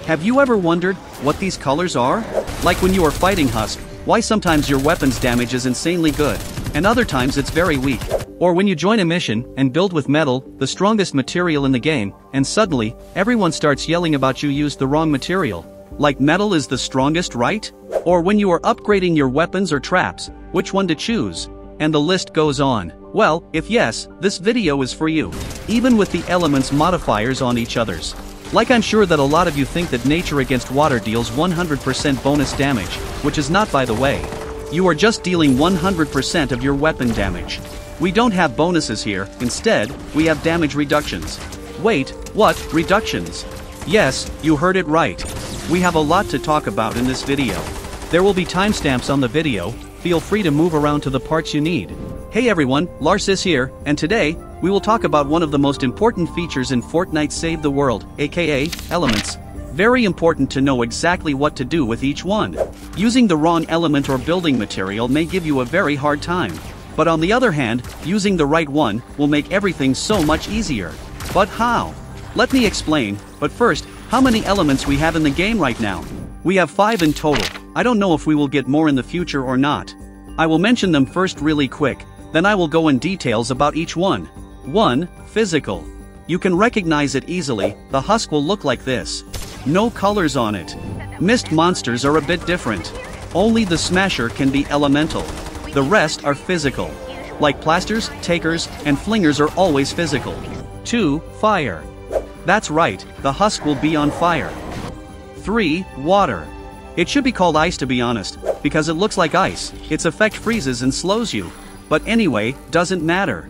Have you ever wondered what these colors are? Like when you are fighting Husk, why sometimes your weapon's damage is insanely good, and other times it's very weak. Or when you join a mission and build with metal, the strongest material in the game, and suddenly, everyone starts yelling about you used the wrong material. Like metal is the strongest, right? Or when you are upgrading your weapons or traps, which one to choose? And the list goes on. Well, if yes, this video is for you. Even with the elements modifiers on each other's. Like I'm sure that a lot of you think that nature against water deals 100% bonus damage, which is not, by the way. You are just dealing 100% of your weapon damage. We don't have bonuses here, instead, we have damage reductions. Wait, what, reductions? Yes, you heard it right. We have a lot to talk about in this video. There will be timestamps on the video, feel free to move around to the parts you need. Hey everyone, Larsis here, and today, we will talk about one of the most important features in Fortnite Save the World, aka, elements. Very important to know exactly what to do with each one. Using the wrong element or building material may give you a very hard time. But on the other hand, using the right one will make everything so much easier. But how? Let me explain, but first, how many elements we have in the game right now? We have 5 in total. I don't know if we will get more in the future or not. I will mention them first really quick, then I will go in details about each one. 1. Physical. You can recognize it easily, the husk will look like this. No colors on it. Mist monsters are a bit different. Only the smasher can be elemental. The rest are physical. Like plasters, takers, and flingers are always physical. 2. Fire. That's right, the husk will be on fire. 3. Water. It should be called ice to be honest, because it looks like ice, its effect freezes and slows you. But anyway, doesn't matter.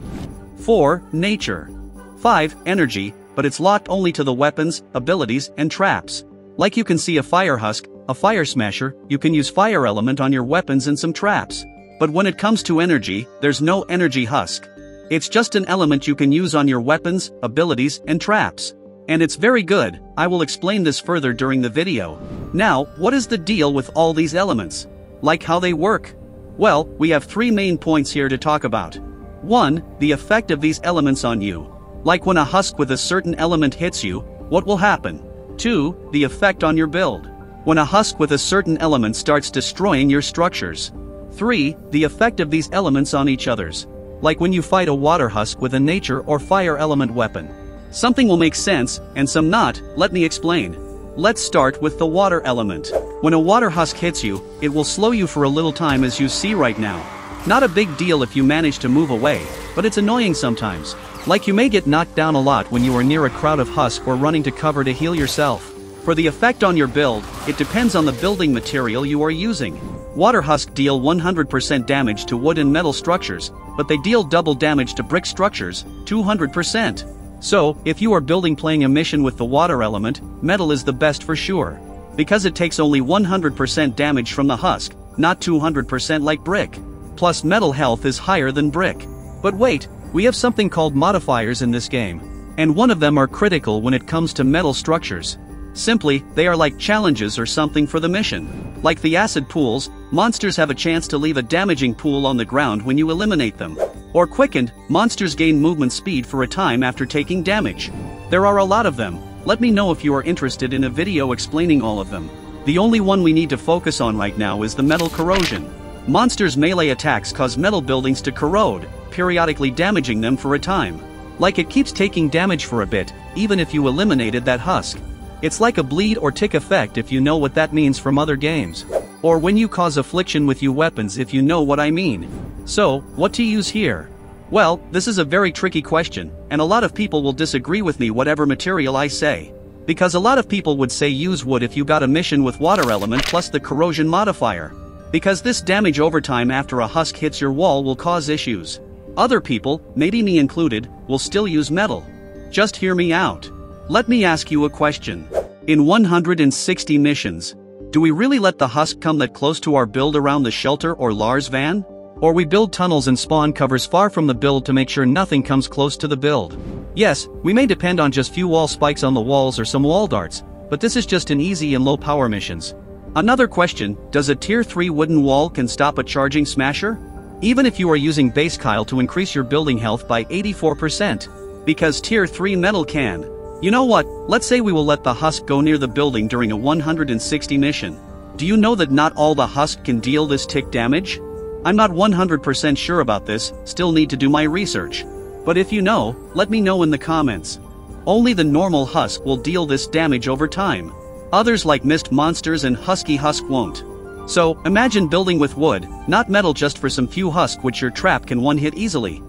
4. Nature. 5. Energy, but it's locked only to the weapons, abilities, and traps. Like you can see a fire husk, a fire smasher, you can use fire element on your weapons and some traps. But when it comes to energy, there's no energy husk. It's just an element you can use on your weapons, abilities, and traps. And it's very good, I will explain this further during the video. Now, what is the deal with all these elements? Like how they work? Well, we have 3 main points here to talk about. 1. The effect of these elements on you. Like when a husk with a certain element hits you, what will happen? 2. The effect on your build. When a husk with a certain element starts destroying your structures. 3. The effect of these elements on each other's. Like when you fight a water husk with a nature or fire element weapon. Something will make sense, and some not, let me explain. Let's start with the water element. When a water husk hits you, it will slow you for a little time as you see right now. Not a big deal if you manage to move away, but it's annoying sometimes. Like you may get knocked down a lot when you are near a crowd of husk or running to cover to heal yourself. For the effect on your build, it depends on the building material you are using. Water husk deal 100% damage to wood and metal structures, but they deal double damage to brick structures, 200%. So, if you are playing a mission with the water element, metal is the best for sure. Because it takes only 100% damage from the husk, not 200% like brick. Plus metal health is higher than brick. But wait, we have something called modifiers in this game. And one of them are critical when it comes to metal structures. Simply, they are like challenges or something for the mission. Like the acid pools, monsters have a chance to leave a damaging pool on the ground when you eliminate them. Or quickened, monsters gain movement speed for a time after taking damage. There are a lot of them, let me know if you are interested in a video explaining all of them. The only one we need to focus on right now is the metal corrosion. Monsters' melee attacks cause metal buildings to corrode, periodically damaging them for a time. Like it keeps taking damage for a bit, even if you eliminated that husk. It's like a bleed or tick effect if you know what that means from other games. Or when you cause affliction with your weapons if you know what I mean. So, what to use here? Well, this is a very tricky question, and a lot of people will disagree with me whatever material I say. Because a lot of people would say use wood if you got a mission with water element plus the corrosion modifier. Because this damage over time after a husk hits your wall will cause issues. Other people, maybe me included, will still use metal. Just hear me out. Let me ask you a question. In 160 missions, do we really let the husk come that close to our build around the shelter or Lars van? Or we build tunnels and spawn covers far from the build to make sure nothing comes close to the build? Yes, we may depend on just few wall spikes on the walls or some wall darts, but this is just in easy and low power missions. Another question, does a tier 3 wooden wall can stop a charging smasher? Even if you are using base Kyle to increase your building health by 84%. Because tier 3 metal can. You know what, let's say we will let the husk go near the building during a 160 mission. Do you know that not all the husk can deal this tick damage? I'm not 100% sure about this, still need to do my research. But if you know, let me know in the comments. Only the normal husk will deal this damage over time. Others like mist monsters and husky husk won't. So, imagine building with wood, not metal, just for some few husk which your trap can one-hit easily.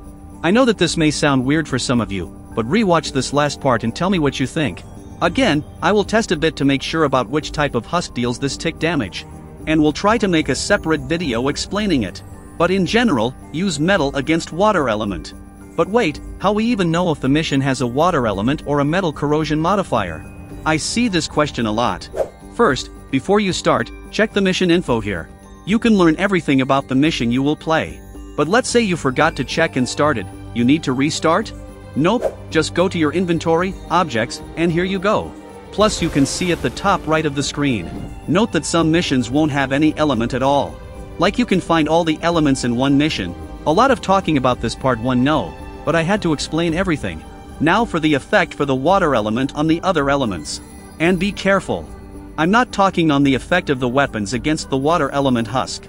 I know that this may sound weird for some of you, but rewatch this last part and tell me what you think. Again, I will test a bit to make sure about which type of husk deals this tick damage. And we'll try to make a separate video explaining it. But in general, use metal against water element. But wait, how we even know if the mission has a water element or a metal corrosion modifier? I see this question a lot. First, before you start, check the mission info here. You can learn everything about the mission you will play. But let's say you forgot to check and started, you need to restart? Nope, just go to your inventory, objects, and here you go. Plus you can see at the top right of the screen. Note that some missions won't have any element at all. Like you can find all the elements in one mission. A lot of talking about this part 1 no, but I had to explain everything. Now for the effect for the water element on the other elements. And be careful. I'm not talking on the effect of the weapons against the water element husk.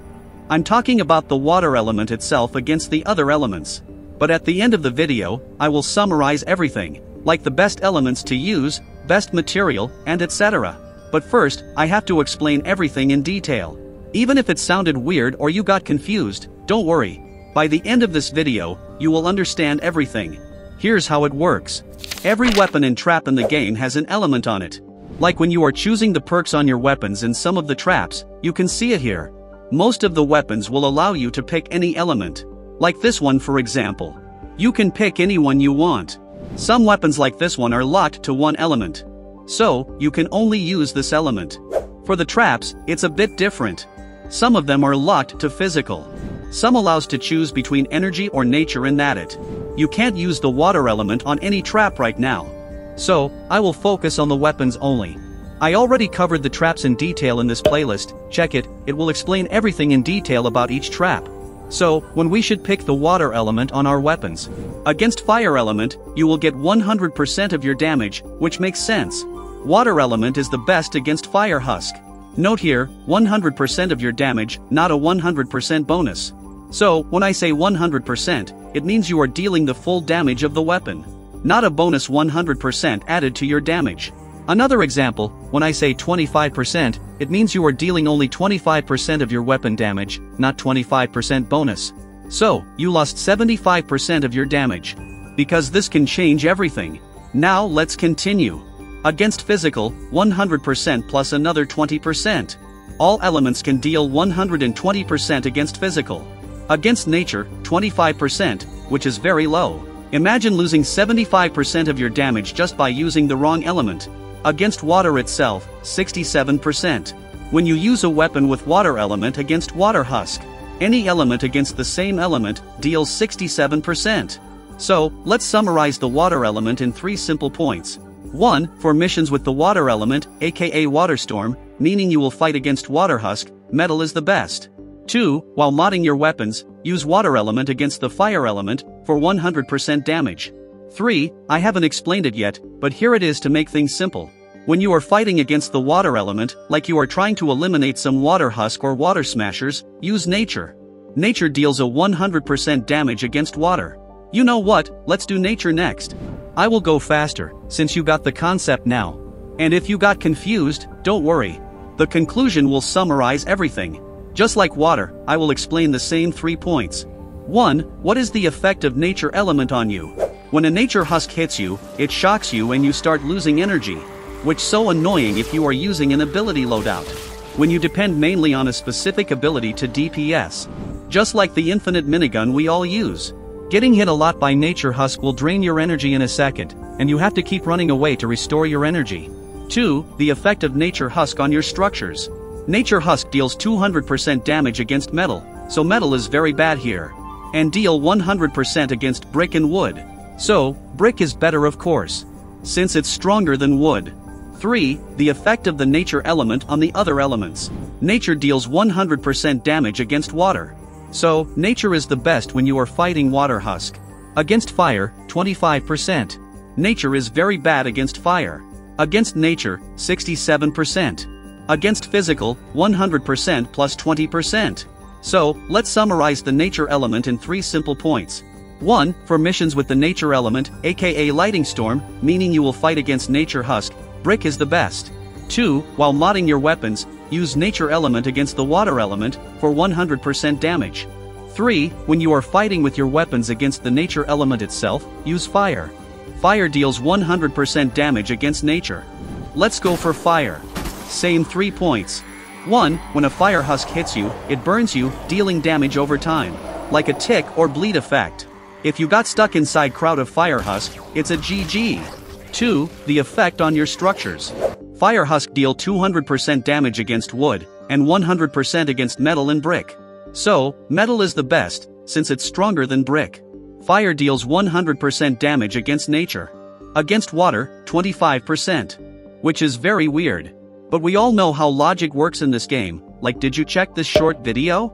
I'm talking about the water element itself against the other elements. But at the end of the video, I will summarize everything, like the best elements to use, best material, and etc. But first, I have to explain everything in detail. Even if it sounded weird or you got confused, don't worry. By the end of this video, you will understand everything. Here's how it works. Every weapon and trap in the game has an element on it. Like when you are choosing the perks on your weapons and some of the traps, you can see it here. Most of the weapons will allow you to pick any element. Like this one for example. You can pick any one you want. Some weapons like this one are locked to one element. So, you can only use this element. For the traps, it's a bit different. Some of them are locked to physical. Some allows to choose between energy or nature and that it. You can't use the water element on any trap right now. So, I will focus on the weapons only. I already covered the traps in detail in this playlist, check it, it will explain everything in detail about each trap. So, when we should pick the water element on our weapons. Against fire element, you will get 100% of your damage, which makes sense. Water element is the best against fire husk. Note here, 100% of your damage, not a 100% bonus. So, when I say 100%, it means you are dealing the full damage of the weapon. Not a bonus 100% added to your damage. Another example, when I say 25%, it means you are dealing only 25% of your weapon damage, not 25% bonus. So, you lost 75% of your damage. Because this can change everything. Now let's continue. Against physical, 100% plus another 20%. All elements can deal 120% against physical. Against nature, 25%, which is very low. Imagine losing 75% of your damage just by using the wrong element. Against water itself, 67%. When you use a weapon with water element against water husk, any element against the same element deals 67%. So, let's summarize the water element in 3 simple points. 1. For missions with the water element, aka water storm, meaning you will fight against water husk, metal is the best. 2. While modding your weapons, use water element against the fire element, for 100% damage. 3. I haven't explained it yet, but here it is to make things simple. When you are fighting against the water element, like you are trying to eliminate some water husk or water smashers, use nature. Nature deals a 100% damage against water. You know what, let's do nature next. I will go faster, since you got the concept now. And if you got confused, don't worry. The conclusion will summarize everything. Just like water, I will explain the same 3 points. 1. What is the effect of nature element on you? When a nature husk hits you, it shocks you and you start losing energy. Which so annoying if you are using an ability loadout. When you depend mainly on a specific ability to DPS. Just like the infinite minigun we all use. Getting hit a lot by nature husk will drain your energy in a second, and you have to keep running away to restore your energy. 2. The effect of nature husk on your structures. Nature husk deals 200% damage against metal, so metal is very bad here. And deal 100% against brick and wood. So, brick is better of course. Since it's stronger than wood. 3. The effect of the nature element on the other elements. Nature deals 100% damage against water. So, nature is the best when you are fighting water husk. Against fire, 25%. Nature is very bad against fire. Against nature, 67%. Against physical, 100% plus 20%. So, let's summarize the nature element in 3 simple points. 1. For missions with the nature element, aka lighting storm, meaning you will fight against nature husk, brick is the best. 2. While modding your weapons, use nature element against the water element, for 100% damage. 3. When you are fighting with your weapons against the nature element itself, use fire. Fire deals 100% damage against nature. Let's go for fire. Same 3 points. 1. When a fire husk hits you, it burns you, dealing damage over time. Like a tick or bleed effect. If you got stuck inside crowd of fire husk, it's a GG. 2. The effect on your structures. Fire husk deal 200% damage against wood, and 100% against metal and brick. So, metal is the best, since it's stronger than brick. Fire deals 100% damage against nature. Against water, 25%. Which is very weird. But we all know how logic works in this game, like did you check this short video?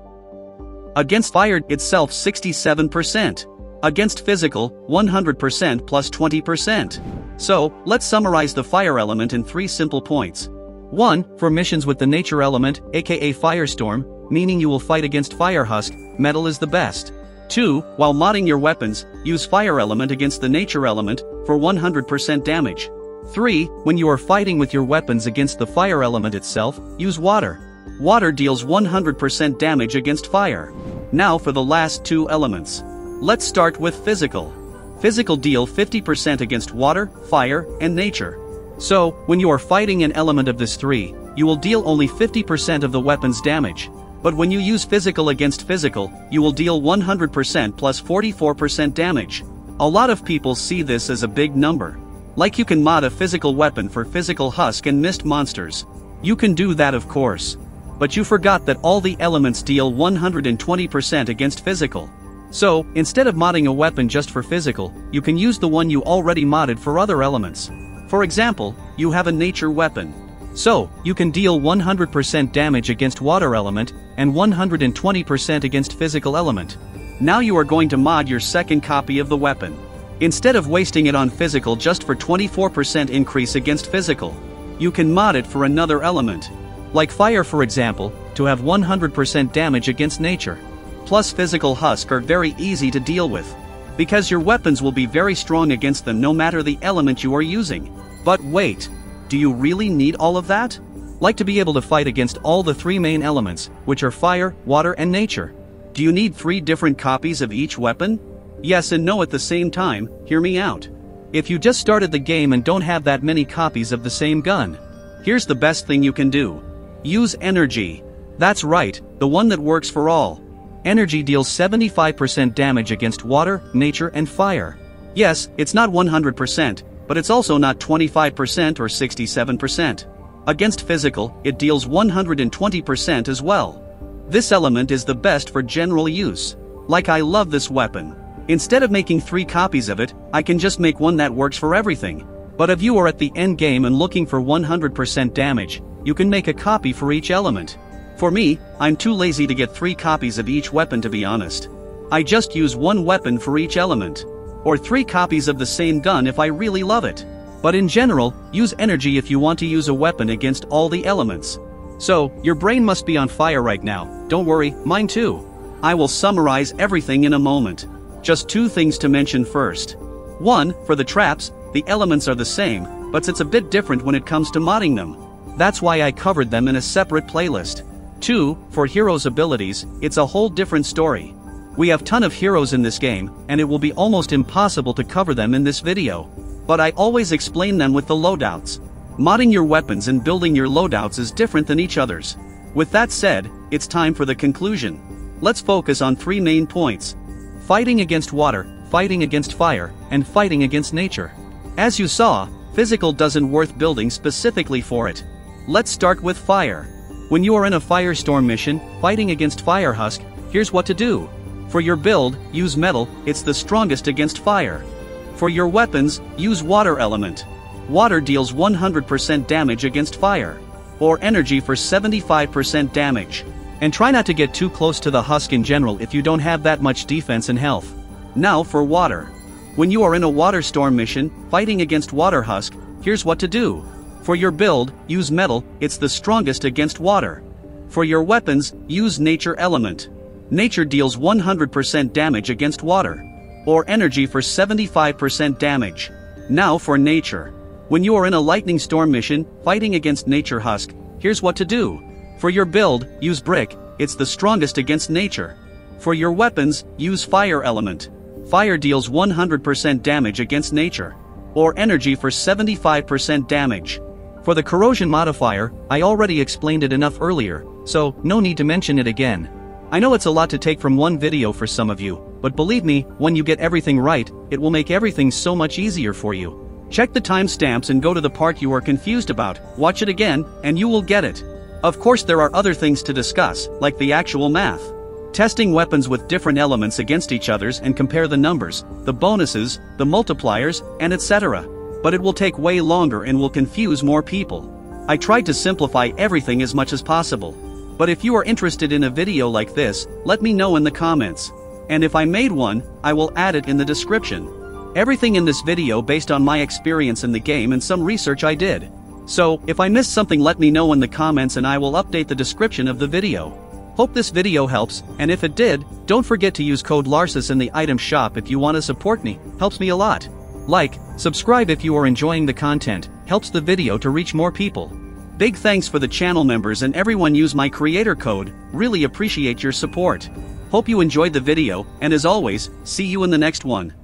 Against fire itself 67%. Against physical, 100% plus 20%. So, let's summarize the fire element in 3 simple points. 1. For missions with the nature element, aka firestorm, meaning you will fight against fire husk, metal is the best. 2. While modding your weapons, use fire element against the nature element, for 100% damage. 3. When you are fighting with your weapons against the fire element itself, use water. Water deals 100% damage against fire. Now for the last 2 elements. Let's start with physical. Physical deal 50% against water, fire, and nature. So, when you are fighting an element of this 3, you will deal only 50% of the weapon's damage. But when you use physical against physical, you will deal 100% plus 44% damage. A lot of people see this as a big number. Like you can mod a physical weapon for physical husk and mist monsters. You can do that of course. But you forgot that all the elements deal 120% against physical. So, instead of modding a weapon just for physical, you can use the one you already modded for other elements. For example, you have a nature weapon. So, you can deal 100% damage against water element, and 120% against physical element. Now you are going to mod your second copy of the weapon. Instead of wasting it on physical just for 24% increase against physical, you can mod it for another element. Like fire for example, to have 100% damage against nature. Plus physical husk are very easy to deal with. Because your weapons will be very strong against them no matter the element you are using. But wait. Do you really need all of that? Like to be able to fight against all the 3 main elements, which are fire, water and nature. Do you need 3 different copies of each weapon? Yes and no at the same time, hear me out. If you just started the game and don't have that many copies of the same gun, here's the best thing you can do. Use energy. That's right, the one that works for all. Energy deals 75% damage against water, nature and fire. Yes, it's not 100%. But it's also not 25% or 67%. Against physical, it deals 120% as well. This element is the best for general use. Like I love this weapon. Instead of making 3 copies of it, I can just make one that works for everything. But if you are at the end game and looking for 100% damage, you can make a copy for each element. For me, I'm too lazy to get 3 copies of each weapon to be honest. I just use 1 weapon for each element. Or 3 copies of the same gun if I really love it. But in general, use energy if you want to use a weapon against all the elements. So, your brain must be on fire right now, don't worry, mine too. I will summarize everything in a moment. Just 2 things to mention first. 1, for the traps, the elements are the same, but it's a bit different when it comes to modding them. That's why I covered them in a separate playlist. 2, for heroes' abilities, it's a whole different story. We have ton of heroes in this game, and it will be almost impossible to cover them in this video. But I always explain them with the loadouts. Modding your weapons and building your loadouts is different than each other's. With that said, it's time for the conclusion. Let's focus on 3 main points. Fighting against water, fighting against fire, and fighting against nature. As you saw, physical doesn't worth building specifically for it. Let's start with fire. When you are in a firestorm mission, fighting against fire husk, here's what to do. For your build, use metal, it's the strongest against fire. For your weapons, use water element. Water deals 100% damage against fire. Or energy for 75% damage. And try not to get too close to the husk in general if you don't have that much defense and health. Now for water. When you are in a water storm mission, fighting against water husk, here's what to do. For your build, use metal, it's the strongest against water. For your weapons, use nature element. Nature deals 100% damage against water. Or energy for 75% damage. Now for nature. When you are in a lightning storm mission, fighting against nature husk, here's what to do. For your build, use brick, it's the strongest against nature. For your weapons, use fire element. Fire deals 100% damage against nature. Or energy for 75% damage. For the corrosion modifier, I already explained it enough earlier, so no need to mention it again. I know it's a lot to take from one video for some of you, but believe me, when you get everything right, it will make everything so much easier for you. Check the timestamps and go to the part you are confused about, watch it again, and you will get it. Of course there are other things to discuss, like the actual math. Testing weapons with different elements against each other's and compare the numbers, the bonuses, the multipliers, and etc. But it will take way longer and will confuse more people. I tried to simplify everything as much as possible. But if you are interested in a video like this, let me know in the comments. And if I made one, I will add it in the description. Everything in this video based on my experience in the game and some research I did. So, if I missed something let me know in the comments and I will update the description of the video. Hope this video helps, and if it did, don't forget to use code Larsis in the item shop if you want to support me, helps me a lot. Like, subscribe if you are enjoying the content, helps the video to reach more people. Big thanks for the channel members and everyone use my creator code, really appreciate your support. Hope you enjoyed the video, and as always, see you in the next one.